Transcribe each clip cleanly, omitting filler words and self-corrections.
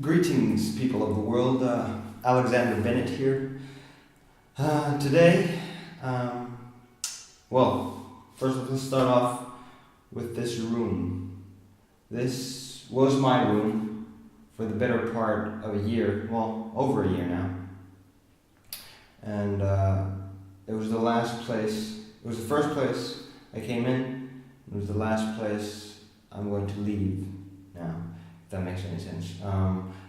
Greetings, people of the world. Alexander Bennett here. Today, first let's start off with this room. This was my room for the better part of a year, over a year now. And it was the last place, it was the first place I came in, it was the last place I'm going to leave now. If that makes any sense.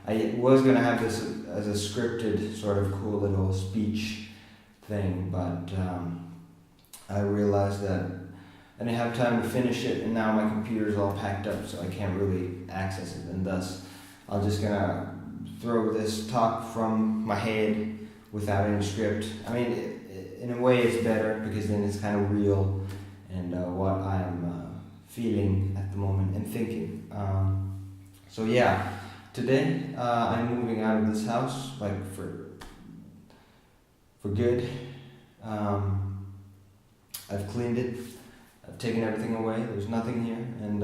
I was going to have this as a scripted, sort of cool little speech thing, but I realized that I didn't have time to finish it, and now my computer's all packed up, so I can't really access it, and thus I'm just going to throw this talk from my head without any script. I mean, in a way it's better, because then it's kind of real, and what I'm feeling at the moment and thinking. So yeah, today I'm moving out of this house, like for good. I've cleaned it. I've taken everything away. There's nothing here, and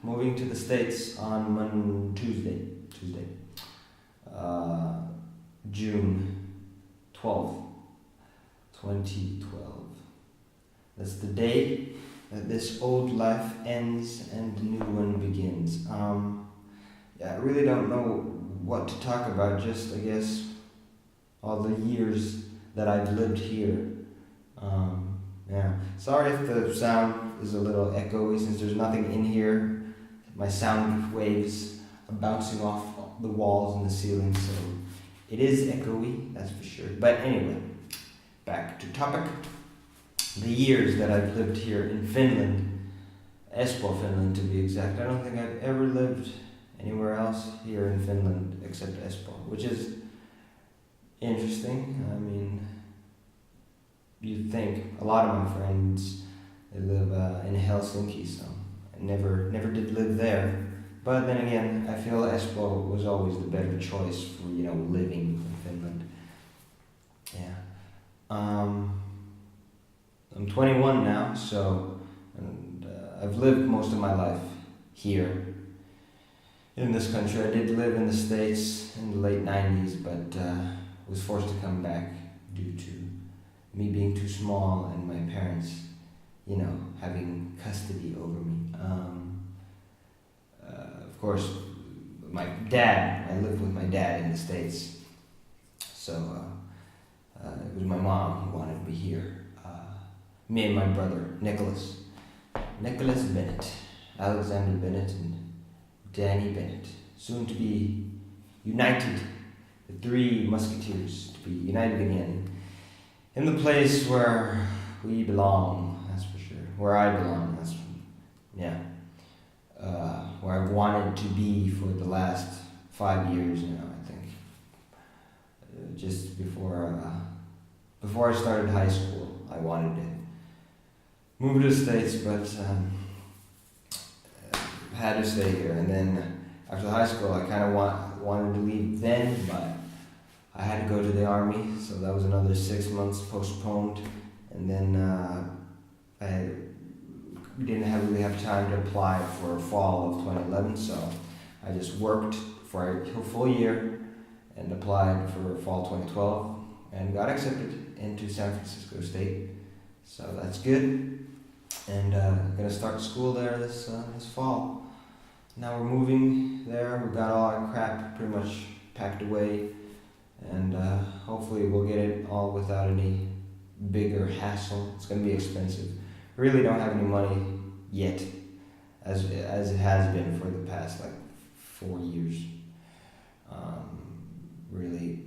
moving to the States on Tuesday, June 12th, 2012. That's the day that this old life ends and a new one begins. I really don't know what to talk about, just I guess all the years that I've lived here. Sorry if the sound is a little echoey, since there's nothing in here. My sound waves are bouncing off the walls and the ceiling, so it is echoey, that's for sure. But anyway, back to topic. The years that I've lived here in Finland, Espoo, Finland to be exact. I don't think I've ever lived anywhere else here in Finland except Espoo, which is interesting. I mean, you'd think a lot of my friends, they live in Helsinki, so I never did live there. But then again, I feel Espoo was always the better choice for, living in Finland. Yeah. I'm 21 now, and I've lived most of my life here in this country. I did live in the States in the late 90s, but was forced to come back due to me being too small and my parents, having custody over me. Of course, I lived with my dad in the States, so it was my mom who wanted me here. Me and my brother, Nicholas Bennett, Alexander Bennett, and Danny Bennett, soon to be united, the three musketeers to be united again, in the place where we belong, that's for sure, where I belong, where I've wanted to be for the last 5 years now, I think. Just before I started high school, I wanted to move to the States, but had to stay here. And then after high school, I kind of wanted to leave then, but I had to go to the army, so that was another 6 months postponed. And then I didn't really have time to apply for fall of 2011, so I just worked for a full year and applied for fall 2012 and got accepted into San Francisco State. So that's good. And gonna start school there this fall. Now we're moving there. We got all our crap pretty much packed away, and hopefully we'll get it all without any bigger hassle. It's gonna be expensive. Really don't have any money yet, as it has been for the past 4 years. Really,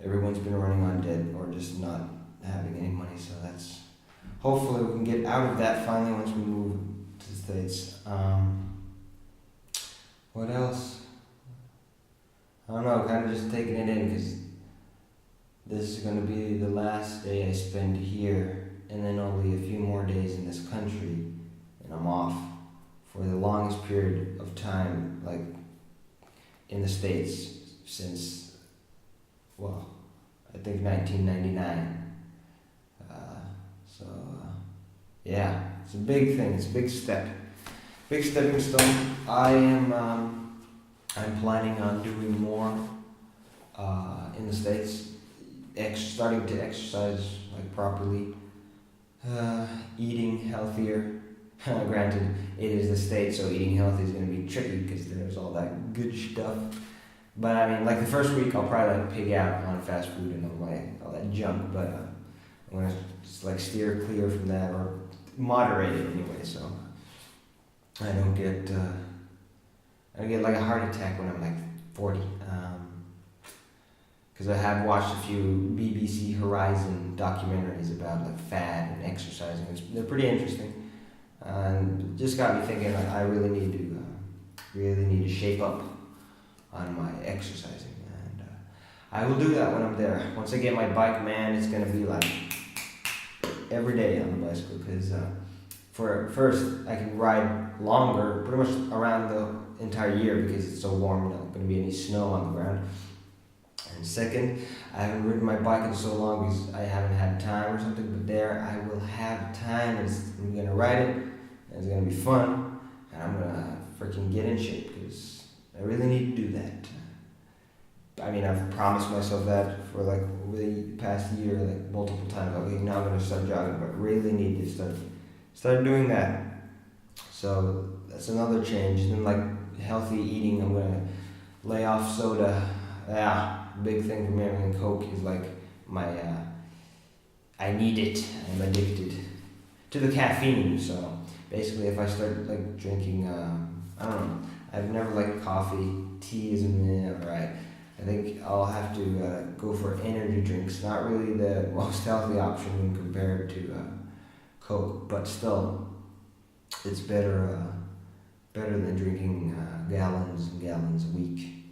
everyone's been running on debt or just not having any money. So that's. Hopefully we can get out of that finally once we move to the States. What else? I don't know, kind of just taking it in, because this is going to be the last day I spend here, and then only a few more days in this country, and I'm off for the longest period of time, in the States since, I think 1999. It's a big thing, it's a big step. big stepping stone. I'm planning on doing more in the States, starting to exercise like properly, eating healthier. Granted, it is the States, so eating healthy is going to be tricky because there's all that good stuff. But I mean, like the first week, I'll probably like pig out on fast food and all that junk. But I'm gonna just like steer clear from that or moderate it anyway, so I don't get like a heart attack when I'm like 40. Because I have watched a few BBC Horizon documentaries about like fat and exercising. They're pretty interesting, and it just got me thinking like I really need to shape up on my exercising, and I will do that when I'm there. Once I get my bike, man, it's gonna be like every day on the bicycle. Because for first, I can ride longer, pretty much around the entire year because it's so warm. There's not gonna be any snow on the ground. And second, I haven't ridden my bike in so long because I haven't had time or something. But there, I will have time. I'm gonna ride it, and it's gonna be fun, and I'm gonna freaking get in shape because I really need to do that. I mean, I've promised myself that for like over the past year, like multiple times. Okay, now I'm gonna start jogging, but really need to start doing that. So that's another change. And then like healthy eating, I'm gonna lay off soda. Yeah, big thing for me. I mean, Coke is like my. I need it. I'm addicted to the caffeine. So basically, if I start like drinking, I don't know. I've never liked coffee. Tea isn't right. I think I'll have to go for energy drinks. Not really the most healthy option when compared to Coke, but still, it's better than drinking gallons and gallons a week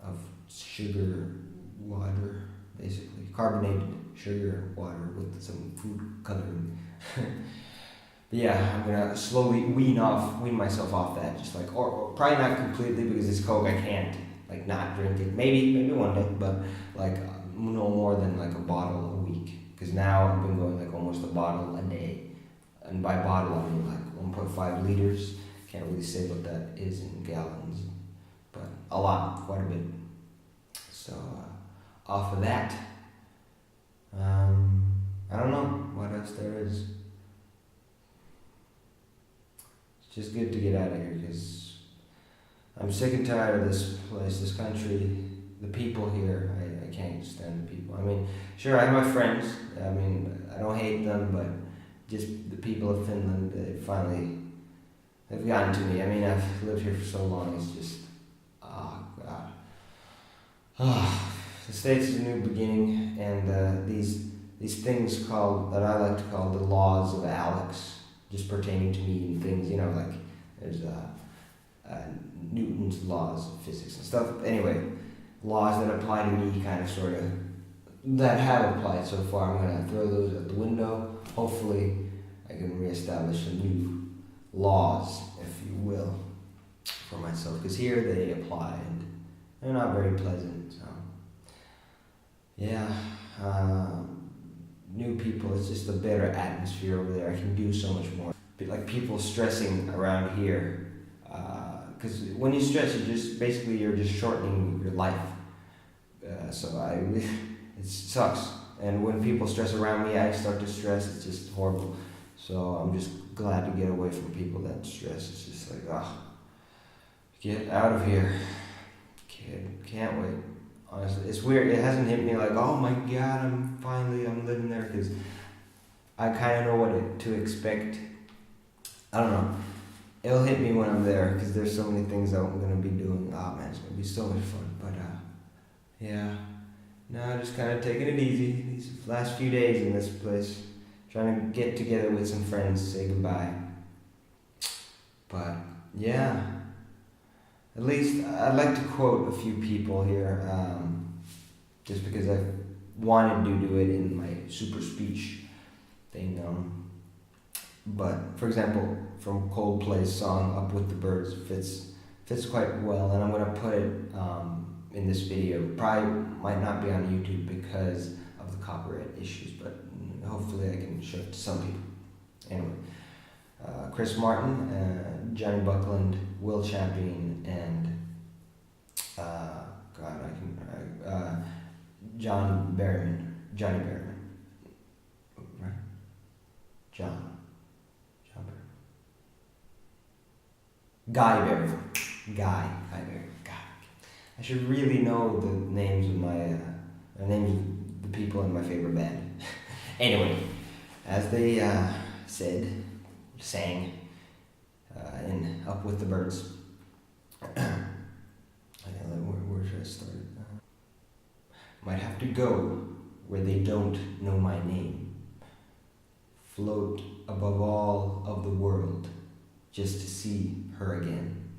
of sugar water, basically carbonated sugar water with some food coloring. But yeah, I'm gonna slowly wean myself off that, just like, or probably not completely because it's Coke. I can't like not drink it. Maybe one day, but like no more than like a bottle a week. Because now I've been going like almost a bottle a day, and by bottle I mean like 1.5 liters. Can't really say what that is in gallons, but a lot, quite a bit. So off of that, I don't know what else there is. Just good to get out of here because I'm sick and tired of this place, this country, the people here. I can't stand the people. I mean, sure, I have my friends. I mean, I don't hate them, but just the people of Finland, they've gotten to me. I mean, I've lived here for so long. It's just, oh God. The States is a new beginning, and these things that I like to call the laws of Alex, just pertaining to me and things, like there's Newton's laws of physics and stuff. Anyway, laws that apply to me, kind of, sort of, that have applied so far. I'm going to throw those out the window. Hopefully, I can reestablish some new laws, if you will, for myself. Because here they apply, and they're not very pleasant. So, yeah. New people, it's just a better atmosphere over there. I can do so much more. But like people stressing around here, because when you stress, you're just shortening your life. It sucks. And when people stress around me, I start to stress. It's just horrible. So I'm just glad to get away from people that stress. It's just like, get out of here. Can't wait. Honestly, it's weird. It hasn't hit me like, oh my God, I'm living there, because I kind of know what to expect. I don't know. It'll hit me when I'm there, because there's so many things I'm going to be doing. Oh man, it's going to be so much fun. But yeah. No, just kind of taking it easy these last few days in this place. Trying to get together with some friends, say goodbye. But yeah. At least I'd like to quote a few people here, just because I wanted to do it in my super speech thing. But for example, from Coldplay's song "Up with the Birds" fits quite well, and I'm gonna put it in this video. Probably might not be on YouTube because of the copyright issues, but hopefully I can show it to some people. Anyway, Chris Martin, Johnny Buckland, Will Champion, and Johnny Berryman, right? John Berryman. Guy Berryman. Guy Berryman. I should really know the names of names of the people in my favorite band. Anyway, as they sang in Up With the Birds. Where should I start? Might have to go where they don't know my name. Float above all of the world just to see her again.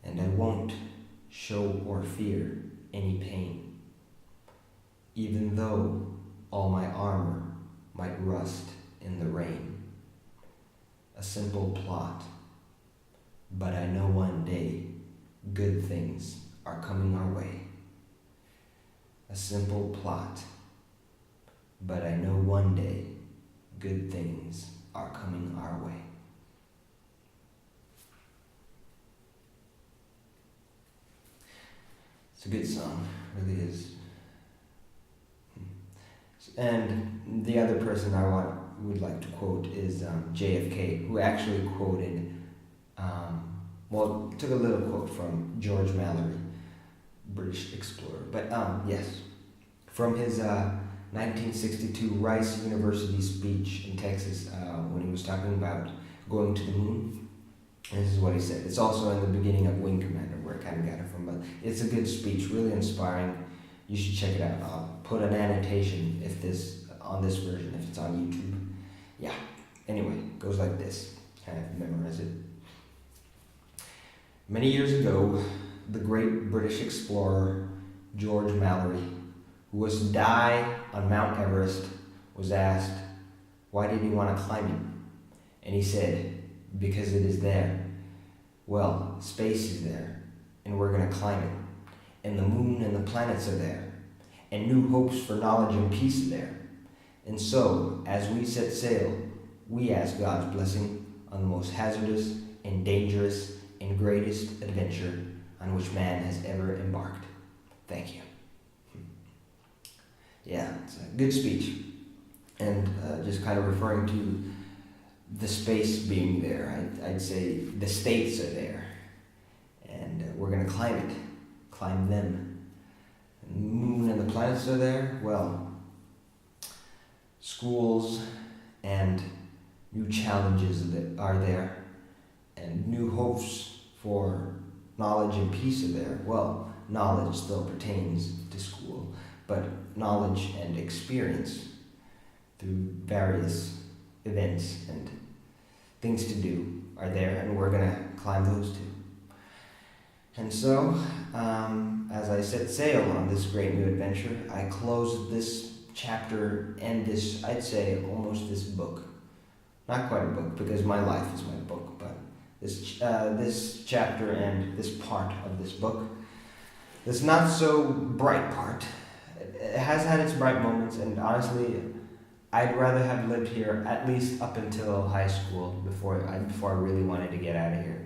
And I won't show or fear any pain, even though all my armor might rust in the rain. A simple plot, but I know one day good things are coming our way. A simple plot, but I know one day good things are coming our way. It's a good song, really is. And the other person would like to quote is JFK, who actually quoted, took a little quote from George Mallory, British explorer. But yes, from his 1962 Rice University speech in Texas, when he was talking about going to the moon. And this is what he said. It's also in the beginning of Wing Commander, where I kind of got it from, but it's a good speech, really inspiring. You should check it out. I'll put an annotation on this version if it's on YouTube. Yeah. Anyway, it goes like this. Kind of memorize it. Many years ago, the great British explorer George Mallory, who was to die on Mount Everest, was asked, why did he want to climb it? And he said, because it is there. Well, space is there, and we're going to climb it. And the moon and the planets are there, and new hopes for knowledge and peace are there. And so, as we set sail, we ask God's blessing on the most hazardous and dangerous and greatest adventure on which man has ever embarked. Thank you. Yeah, it's a good speech. And just kind of referring to the space being there, I'd say the states are there. And we're going to climb them. And the moon and the planets are there. Well, schools and new challenges that are there, and new hopes for knowledge and peace are there. Well, knowledge still pertains to school, but knowledge and experience through various events and things to do are there, and we're going to climb those too. And so, as I set sail on this great new adventure, I close this chapter and this, I'd say, almost this book. Not quite a book, because my life is my book, but this chapter and this part of this book, this not so bright part, it has had its bright moments, and honestly, I'd rather have lived here at least up until high school before I really wanted to get out of here,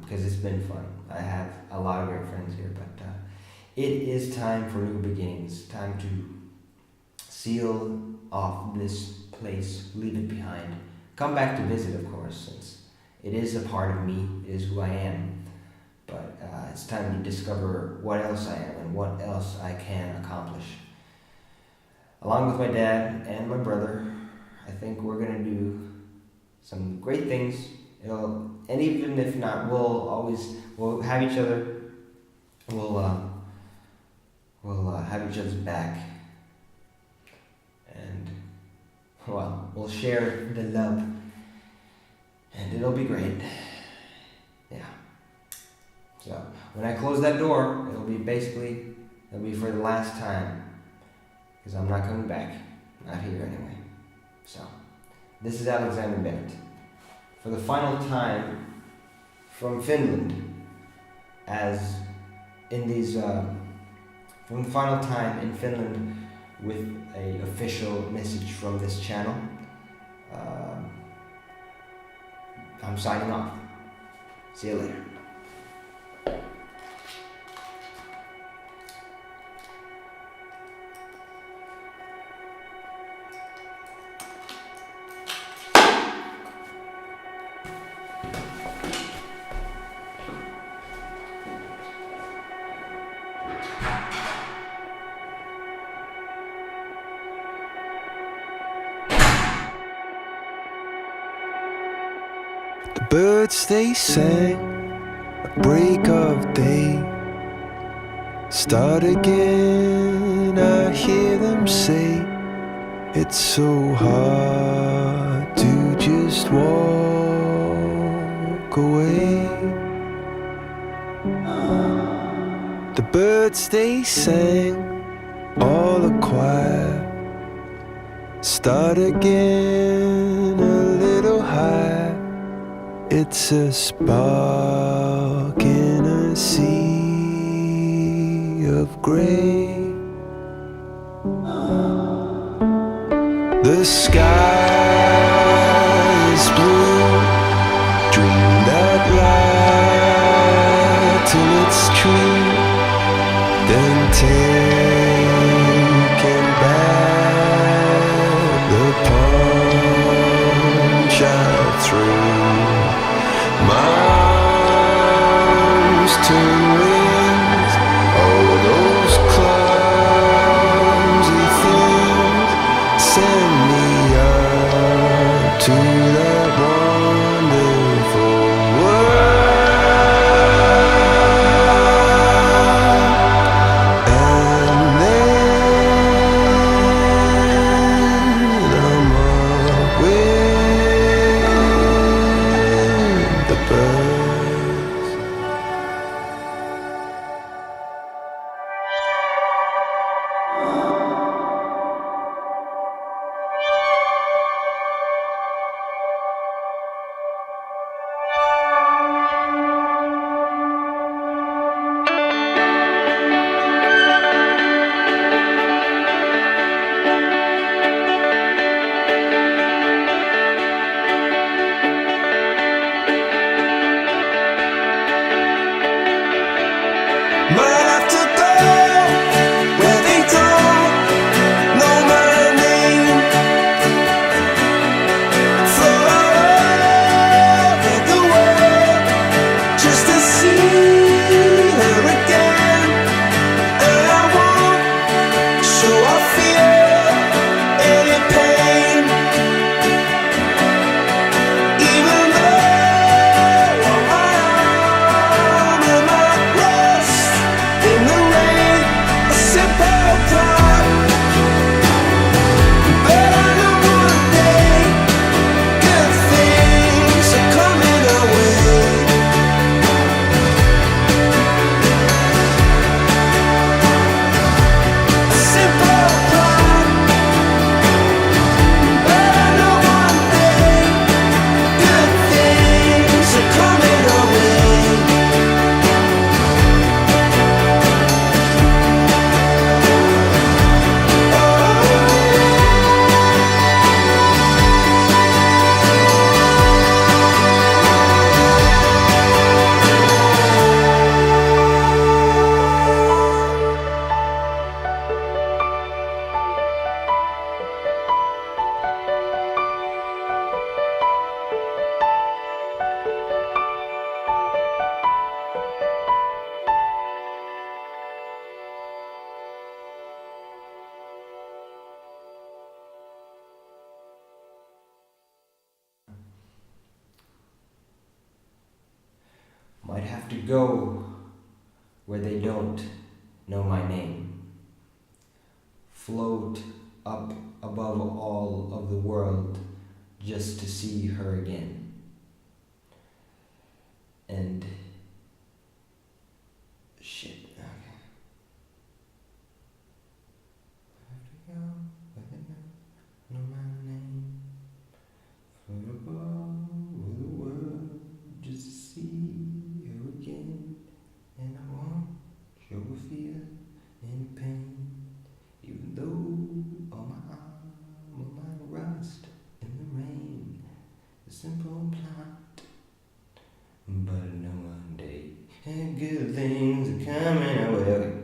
because it's been fun. I have a lot of great friends here, but it is time for new beginnings, time to seal off this place, leave it behind, come back to visit, of course, since it is a part of me, it is who I am, but it's time to discover what else I am and what else I can accomplish. Along with my dad and my brother, I think we're going to do some great things. And even if not, we'll have each other, we'll have each other's back, and we'll share the love, and it'll be great. Yeah. So when I close that door, it'll be for the last time, because I'm not coming back, not here anyway. So this is Alexander Bennett. For the final time from Finland, from the final time in Finland with an official message from this channel. I'm signing off. See you later. The birds they sang at break of day. Start again, I hear them say, it's so hard to just walk away. The birds they sang, all a choir. Start again, a little higher. It's a spark in a sea of grey. The sky is blue. Dream that light till it's true. Then taking back the punch out through. My arms turn wings, all those clumsy things send me up to that wonderful world. And then I'm up with the birds. Might have to go where they don't know my name. Fly over the world just to see her again. And I won't show I feel any pain, even though on my arm and my rest in the rain, a simple thought. But I know one day good things are coming our way. A simple thought. But I know one day good things are coming our way. Might have to go where they don't know my name. Float up above all of the world just to see her again. And shit. Okay. I have to go where they don't know my name. Float above the world just to see her again. And I won't show or feel any pain, even though on my arm or my rust in the rain. The simple but I know one day good things are coming our way. Okay.